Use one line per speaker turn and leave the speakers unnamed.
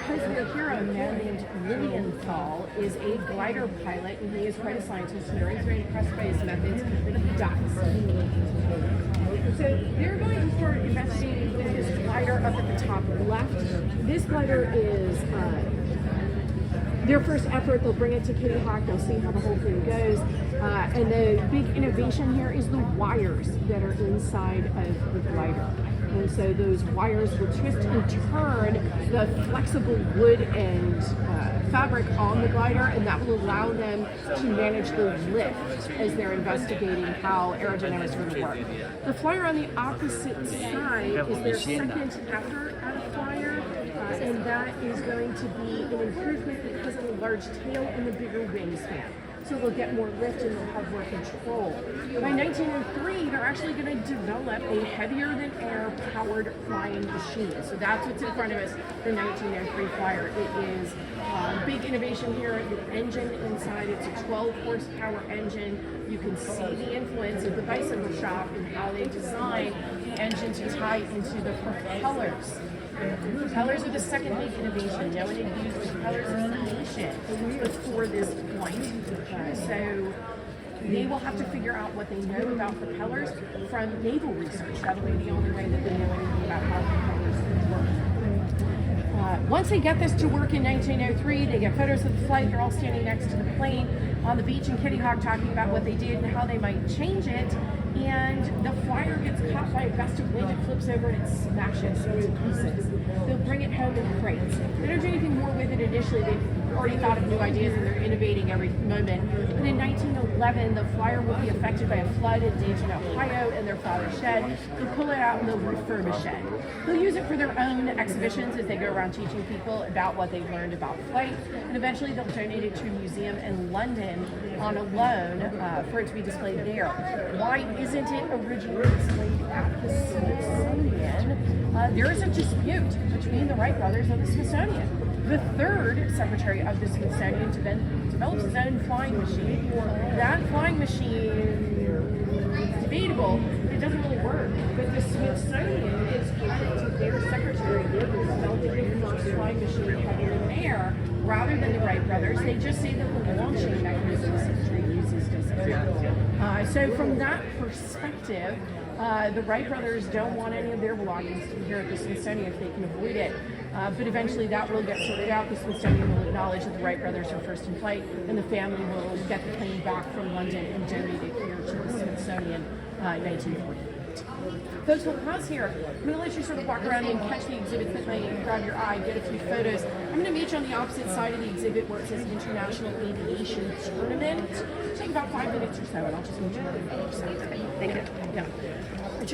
supposedly hero, a man named Lilienthal, is a glider pilot, and he is quite a scientist here. He's very impressed by his methods, but he dies. So they're going to start investigating with this glider up at the top left. This glider is their first effort. They'll bring it to Kitty Hawk. They'll see how the whole thing goes. And the big innovation here is the wires that are inside of the glider. And so those wires will twist and turn the flexible wood and fabric on the glider, and that will allow them to manage the lift as they're investigating how aerodynamics are going to work. The flyer on the opposite side is their second effort at a flyer, and that is going to be an improvement because of the large tail and the bigger wingspan. So they'll get more lift and they'll have more control. By 1903, they're actually going to develop a heavier-than-air powered flying machine. So that's what's in front of us, the 1903 Flyer. It is a big innovation here. The engine inside, it's a 12-horsepower engine. You can see the influence of the bicycle shop and how they design the engine to tie into the propellers. Propellers are the second big innovation. No one had used propellers as an ignition before this point. So they will have to figure out what they know about propellers from naval research. That'll be the only way that they know anything about how propellers work. Once they get this to work in 1903, they get photos of the flight. They're all standing next to the plane on the beach in Kitty Hawk talking about what they did and how they might change it. And the flyer gets caught by a gust of wind, it flips over and it smashes into pieces. They'll bring it home in crates. They don't do anything more with it initially. They've already thought of new ideas and they're innovating every moment. But in 1911, the flyer will be affected by a flood in Dayton, Ohio, in their father's shed. They'll pull it out and they'll refurbish it. They'll use it for their own exhibitions as they go around teaching people about what they've learned about flight. And eventually they'll donate it to a museum in London on a loan for it to be displayed there. Why isn't it originally displayed at the Smithsonian? There is a dispute between the Wright brothers and the Smithsonian. The third secretary of the Smithsonian develops his own flying machine. That flying machine is debatable. It doesn't really work. But the Smithsonian gives credit to their secretary who developed the first flying machine heavier than air rather than the Wright brothers. They just say that the launching mechanism essentially uses doesn't. So from that perspective, the Wright brothers don't want any of their belongings to be here at the Smithsonian if they can avoid it. But eventually that will get sorted out. The Smithsonian will acknowledge that the Wright brothers are first in flight, and the family will get the plane back from London and donate it here to the Smithsonian in 1948. Folks, we'll pause here. I'm going to let you sort of walk around and catch the exhibits that might grab your eye, get a few photos. I'm going to meet you on the opposite side of the exhibit where it says International Aviation Tournament. Take about 5 minutes or so, and I'll just meet you on the other side. Thank you. Yeah.